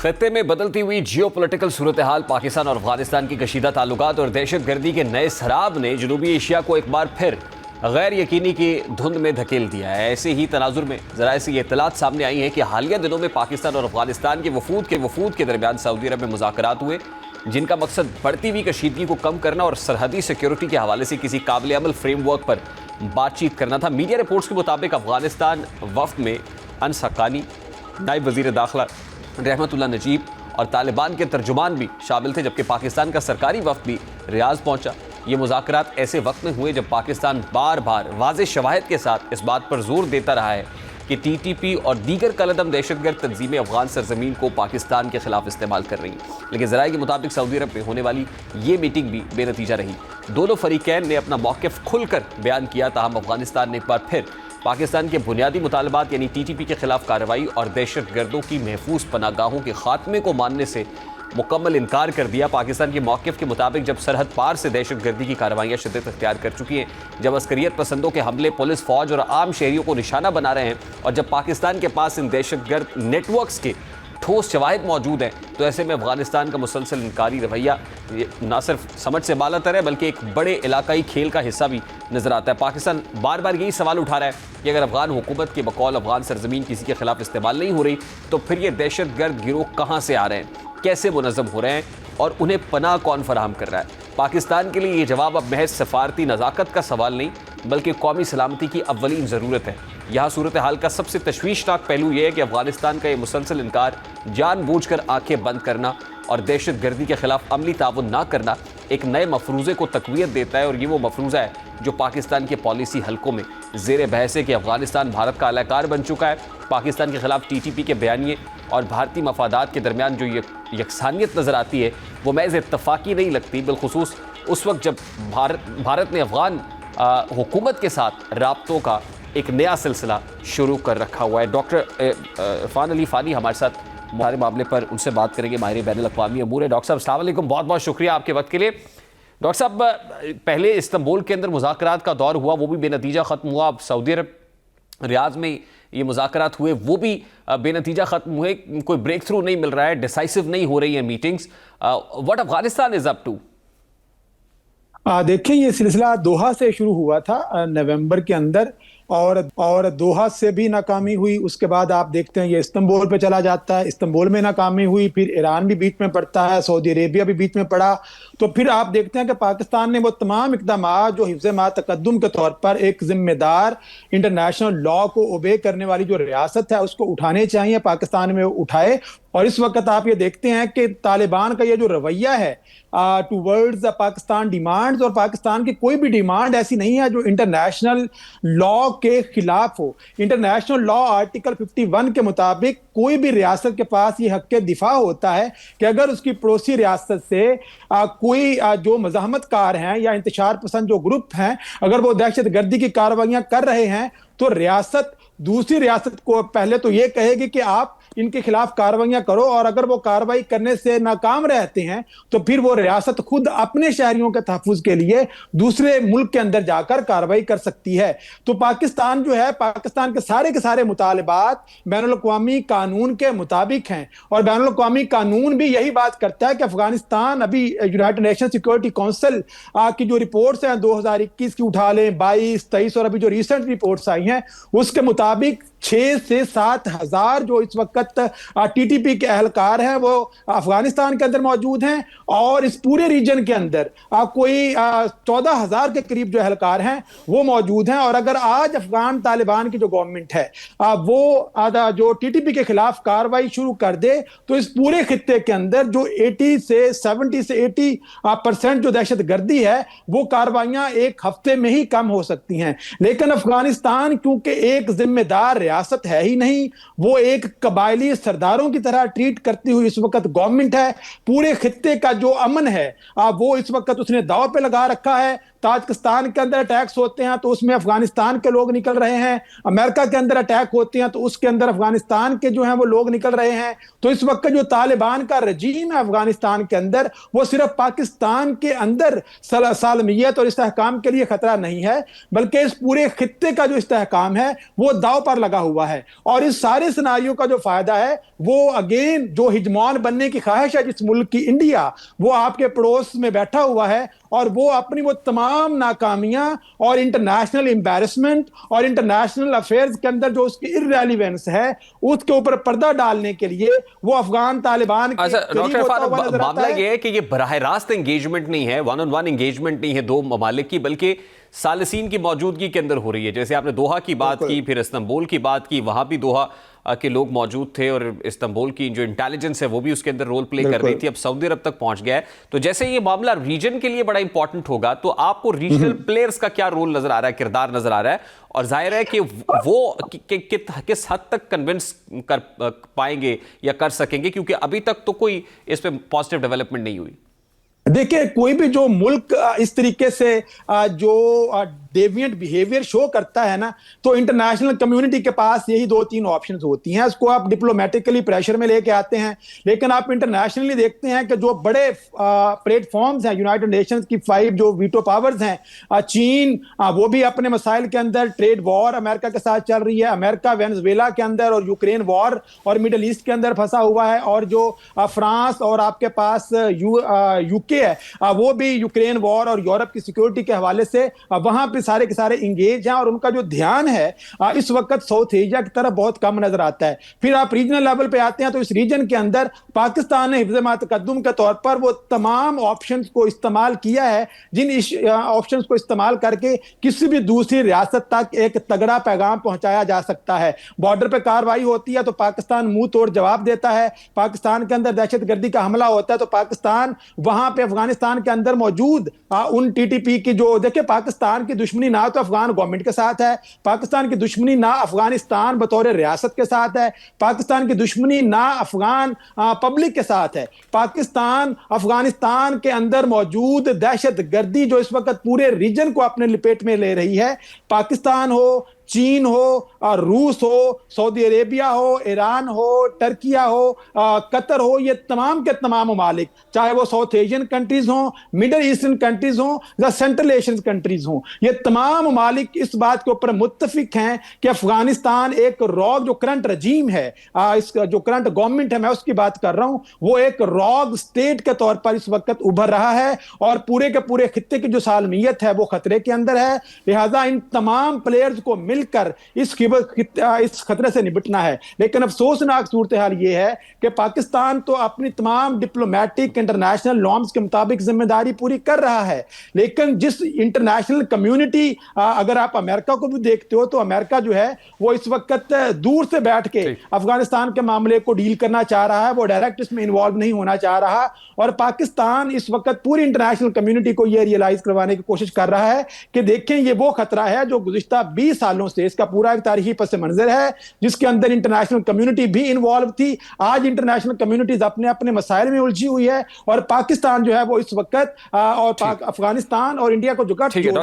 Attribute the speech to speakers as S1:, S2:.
S1: خطے میں بدلتی ہوئی جیو پولیٹیکل صورتحال، پاکستان اور افغانستان کی کشیدہ تعلقات اور دہشت گردی کے نئے سراب نے جنوبی ایشیا کو ایک بار پھر غیر یقینی کی دھند میں دھکیل دیا ہے۔ ایسے ہی تناظر میں ذرائع سے یہ اطلاعات سامنے آئی ہیں کہ حالیہ دنوں میں پاکستان اور افغانستان کے وفود کے درمیان سعودی عرب میں مذاکرات ہوئے، جن کا مقصد بڑھتی ہوئی کشیدگی کو کم کرنا اور سرحدی سیکیورٹی کے حوالے سے کسی قابل عمل فریم ورک پر بات چیت کرنا تھا۔ میڈیا رپورٹس کے مطابق افغانستان وفد میں انس حقانی، نائب وزیر داخلہ رحمت اللہ نجیب اور طالبان کے ترجمان بھی شامل تھے، جبکہ پاکستان کا سرکاری وفد بھی ریاض پہنچا۔ یہ مذاکرات ایسے وقت میں ہوئے جب پاکستان بار بار واضح شواہد کے ساتھ اس بات پر زور دیتا رہا ہے کہ ٹی ٹی پی اور دیگر کالعدم دہشت گرد تنظیمیں افغان سرزمین کو پاکستان کے خلاف استعمال کر رہی ہیں، لیکن ذرائع کے مطابق سعودی عرب میں ہونے والی یہ میٹنگ بھی بے نتیجہ رہی۔ دونوں فریقین نے اپنا موقف کھل کر بیان کیا، تاہم افغانستان نے ایک بار پھر پاکستان کے بنیادی مطالبات یعنی ٹی ٹی پی کے خلاف کارروائی اور دہشت گردوں کی محفوظ پناہ گاہوں کے خاتمے کو ماننے سے مکمل انکار کر دیا۔ پاکستان کے موقف کے مطابق جب سرحد پار سے دہشت گردی کی کارروائیاں شدت اختیار کر چکی ہیں، جب عسکریت پسندوں کے حملے پولیس، فوج اور عام شہریوں کو نشانہ بنا رہے ہیں، اور جب پاکستان کے پاس ان دہشت گرد نیٹ ورکس کے ٹھوس شواہد موجود ہیں، تو ایسے میں افغانستان کا مسلسل انکاری رویہ نہ صرف سمجھ سے بالا تر ہے بلکہ ایک بڑے علاقائی کھیل کا حصہ بھی نظر آتا ہے۔ پاکستان بار بار یہی سوال اٹھا رہا ہے کہ اگر افغان حکومت کے بقول افغان سرزمین کسی کے خلاف استعمال نہیں ہو رہی، تو پھر یہ دہشت گرد گروہ کہاں سے آ رہے ہیں، کیسے منظم ہو رہے ہیں اور انہیں پناہ کون فراہم کر رہا ہے؟ پاکستان کے لیے یہ جواب اب محض سفارتی نزاکت کا سوال نہیں بلکہ قومی سلامتی کی اولین ضرورت ہے۔ یہاں صورتحال کا سب سے تشویشناک پہلو یہ ہے کہ افغانستان کا یہ مسلسل انکار، جان بوجھ کر آنکھیں بند کرنا اور دہشت گردی کے خلاف عملی تعاون نہ کرنا ایک نئے مفروضے کو تقویت دیتا ہے، اور یہ وہ مفروضہ ہے جو پاکستان کے پالیسی حلقوں میں زیر بحث ہے کہ افغانستان بھارت کا اہلکار بن چکا ہے۔ پاکستان کے خلاف ٹی ٹی پی کے بیانیے اور بھارتی مفادات کے درمیان جو یکسانیت نظر آتی ہے وہ محض اتفاقی نہیں لگتی، بالخصوص اس وقت جب بھارت نے افغان حکومت کے ساتھ رابطوں کا ایک نیا سلسلہ شروع کر رکھا ہوا ہے۔ ڈاکٹر عرفان علی فانی ہمارے ساتھ ہمارے معاملے پر ان سے بات کریں گے، ماہر بین الاقوامی امور ہے۔ ڈاکٹر صاحب السلام علیکم، بہت بہت شکریہ آپ کے وقت کے لیے۔ ڈاکٹر صاحب، پہلے استنبول کے اندر مذاکرات کا دور ہوا، وہ بھی بے نتیجہ ختم ہوا۔ اب سعودی عرب ریاض میں یہ مذاکرات ہوئے، وہ بھی بے نتیجہ ختم ہوئے، کوئی بریک تھرو نہیں مل رہا ہے، ڈیسائسو نہیں ہو رہی ہیں meetings. What Afghanistan is up to?
S2: دیکھیں، یہ سلسلہ دوحہ سے شروع ہوا تھا نومبر کے اندر، اور دوحہ سے بھی ناکامی ہوئی۔ اس کے بعد آپ دیکھتے ہیں یہ استنبول پہ چلا جاتا ہے، استنبول میں ناکامی ہوئی، پھر ایران بھی بیچ میں پڑتا ہے، سعودی عربیہ بھی بیچ میں پڑا، تو پھر آپ دیکھتے ہیں کہ پاکستان نے وہ تمام اقدامات جو حفظ ما تقدم کے طور پر ایک ذمہ دار انٹرنیشنل لا کو اوبے کرنے والی جو ریاست ہے اس کو اٹھانے چاہیے، پاکستان میں اٹھائے۔ اور اس وقت آپ یہ دیکھتے ہیں کہ طالبان کا یہ جو رویہ ہے ٹوورڈز پاکستان ڈیمانڈز، اور پاکستان کی کوئی بھی ڈیمانڈ ایسی نہیں ہے جو انٹرنیشنل لا کے خلاف ہو۔ انٹرنیشنل لا آرٹیکل 51 کے مطابق کوئی بھی ریاست کے پاس یہ حق دفاع ہوتا ہے کہ اگر اس کی پڑوسی ریاست سے کوئی جو مزاحمت کار ہیں یا انتشار پسند جو گروپ ہیں، اگر وہ دہشت گردی کی کارروائیاں کر رہے ہیں، تو ریاست دوسری ریاست کو پہلے تو یہ کہے گی کہ آپ ان کے خلاف کارروائیاں کرو، اور اگر وہ کارروائی کرنے سے ناکام رہتے ہیں تو پھر وہ ریاست خود اپنے شہریوں کے تحفظ کے لیے دوسرے ملک کے اندر جا کر کارروائی کر سکتی ہے۔ تو پاکستان جو ہے، پاکستان کے سارے مطالبات بین الاقوامی قانون کے مطابق ہیں، اور بین الاقوامی قانون بھی یہی بات کرتا ہے کہ افغانستان ابھی یونائٹڈ نیشن سیکورٹی کونسل کی جو رپورٹس ہیں 2021 کی اٹھا لیں، 22، 23 اور ابھی جو ریسنٹ رپورٹس آئی ہیں اس کے مطابق 6 سے 7 ہزار جو اس وقت ٹی ٹی پی کے اہلکار ہیں وہ افغانستان کے اندر موجود ہیں، اور اس پورے ریجن کے اندر کوئی 14,000 کے قریب جو اہلکار ہیں وہ موجود ہیں۔ اور اگر آج افغان طالبان کی جو گورنمنٹ ہے وہ جو ٹی ٹی پی کے خلاف کاروائی شروع کر دے تو اس پورے خطے کے اندر جو 70 سے 80% جو دہشت گردی ہے وہ کارروائیاں ایک ہفتے میں ہی کم ہو سکتی ہیں۔ لیکن افغانستان کیونکہ ایک ذمہ دار ریاست ہے ہی نہیں، وہ ایک قبائلی سرداروں کی طرح ٹریٹ کرتی ہوئی اس وقت گورنمنٹ ہے، پورے خطے کا جو امن ہے وہ اس وقت اس نے داؤ پہ لگا رکھا ہے۔ تاجکستان کے اندر اٹیکس ہوتے ہیں تو اس میں افغانستان کے لوگ نکل رہے ہیں، امریکہ کے اندر اٹیک ہوتے ہیں تو اس کے اندر افغانستان کے جو ہیں وہ لوگ نکل رہے ہیں۔ تو اس وقت جو طالبان کا رجیم ہے افغانستان کے اندر، وہ صرف پاکستان کے اندر سالمیت اور استحکام کے لیے خطرہ نہیں ہے، بلکہ اس پورے خطے کا جو استحکام ہے وہ داؤ پر لگا ہوا ہے. اور اس سارے سیناریو کا جو فائدہ ہے وہ اگین جو ہجمان بننے کی خواہش ہے جس ملک کی انڈیا, وہ آپ کے پڑوس میں بیٹھا ہوا ہے اور وہ اپنی وہ تمام ناکامیاں اور انٹرنیشنل امبیرسمنٹ اور انٹرنیشنل افیئرز کے اندر جو اس کی ارریلیونس ہے اس کے اوپر پردہ ڈالنے کے لیے وہ افغان طالبان کے قریب ہوتا ہوا نظر آتا
S1: معاملہ
S2: ہے.
S1: یہ ہے کہ یہ براہ راست انگیجمنٹ نہیں ہے, ون آن ون انگیجمنٹ نہیں ہے دو ممالک کی, بلکہ ثالثین کی موجودگی کے اندر ہو رہی ہے. جیسے آپ نے دوحہ کی بات کی, پھر استنبول کی بات کی, وہاں بھی دوحہ کے لوگ موجود تھے اور استنبول کی جو انٹیلیجنس ہے وہ بھی اس کے اندر رول پلے کر رہی تھی. اب سعودی عرب تک پہنچ گیا ہے, تو جیسے یہ معاملہ ریجن کے لیے بڑا امپورٹنٹ ہوگا, تو آپ کو ریجنل پلیئرز کا کیا رول نظر آ رہا ہے, کردار نظر آ رہا ہے, اور ظاہر ہے کہ وہ کس حد تک کنونس کر پائیں گے یا کر سکیں گے, کیونکہ ابھی تک تو کوئی اس پہ پازیٹیو ڈیولپمنٹ نہیں ہوئی.
S2: دیکھیں کوئی بھی جو ملک اس طریقے سے جو ڈیوینٹ بیہیویئر شو کرتا ہے نا, تو انٹرنیشنل کمیونٹی کے پاس یہی دو تین آپشنز ہوتی ہیں. اس کو آپ ڈپلومیٹیکلی پریشر میں لے کے آتے ہیں, لیکن آپ انٹرنیشنلی دیکھتے ہیں کہ جو بڑے پلیٹ فارمز ہیں, یونائٹڈ نیشنز کی 5 جو ویٹو پاورز ہیں, چین وہ بھی اپنے مسائل کے اندر, ٹریڈ وار امریکہ کے ساتھ چل رہی ہے, امریکہ وینزویلا کے اندر اور یوکرین وار اور مڈل ایسٹ کے اندر پھنسا ہوا ہے, اور جو فرانس اور آپ کے پاس یو کے ہے وہ بھی یوکرین وار اور یورپ کی سیکیورٹی کے حوالے سے وہاں پہ سارے کے سارے انگیج ہیں, اور ان کا جو دھیان ہے اس وقت ساؤتھ ایشیا کی طرف بہت کم نظر آتا ہے. پھر آپ ریجنل لیول پہ آتے ہیں تو اس ریجن کے اندر پاکستان نے حفظ ما تقدم کے طور پر وہ تمام آپشنز کو استعمال کیا ہے جن آپشنز کو استعمال کر کے کسی بھی دوسری ریاست تک ایک تگڑا پیغام پہنچایا جا سکتا ہے. بارڈر پہ کارروائی ہوتی ہے تو پاکستان منہ توڑ جواب دیتا ہے, پاکستان کے اندر دہشت گردی کا حملہ ہوتا ہے تو پاکستان وہاں پہ افغانستان کے اندر موجود ان ٹی ٹی پی کی جو دیکھیں پاکستان کی دشمنی نہ تو افغان گورنمنٹ کے ساتھ ہے, پاکستان کی دشمنی نہ افغانستان بطور ریاست کے ساتھ ہے, پاکستان کی دشمنی نہ افغان پبلک کے ساتھ ہے. پاکستان افغانستان کے اندر موجود دہشت گردی جو اس وقت پورے ریجن کو اپنے لپیٹ میں لے رہی ہے, پاکستان ہو, چین ہو, روس ہو, سعودی عربیہ ہو, ایران ہو, ٹرکیہ ہو, قطر ہو, یہ تمام کے تمام ممالک چاہے وہ ساؤتھ ایشین کنٹریز ہوں, مڈل ایسٹرن کنٹریز ہوں یا سینٹرل ایشین کنٹریز ہوں, یہ تمام ممالک اس بات کے اوپر متفق ہیں کہ افغانستان ایک راگ جو کرنٹ رجیم ہے, اس جو کرنٹ گورنمنٹ ہے میں اس کی بات کر رہا ہوں, وہ ایک راگ اسٹیٹ کے طور پر اس وقت ابھر رہا ہے اور پورے کے پورے خطے کی جو سالمیت ہے وہ خطرے کے اندر ہے. لہذا ان تمام پلیئرز کو مل کر اس خطرے سے نبٹنا ہے. لیکن افسوسناک صورتحال یہ ہے کہ پاکستان تو اپنی تمام ڈپلومیٹک انٹرنیشنل نارمز کے مطابق ذمہ داری پوری کر رہا ہے, لیکن جس انٹرنیشنل کمیونٹی, اگر آپ امریکہ کو بھی دیکھتے ہو تو امریکہ جو ہے وہ اس وقت دور سے بیٹھ کے افغانستان کے معاملے کو ڈیل کرنا چاہ رہا ہے, وہ ڈائریکٹ اس میں انوالو نہیں ہونا چاہ رہا, اور پاکستان اس وقت پوری انٹرنیشنل کمیونٹی کو یہ ریئلائز کروانے کی کوشش کر رہا ہے کہ دیکھیں یہ وہ خطرہ ہے جو گزشتہ 20 سالوں سے, اس کا پورا ایک تاریخی پس منظر ہے جس کے اندر انٹرنیشنل کمیونٹی بھی انوالو تھی. آج انٹرنیشنل کمیونٹیز اپنے اپنے مسائل میں الجھی ہوئی ہے, اور پاکستان جو ہے وہ اس وقت اور افغانستان اور انڈیا کو جو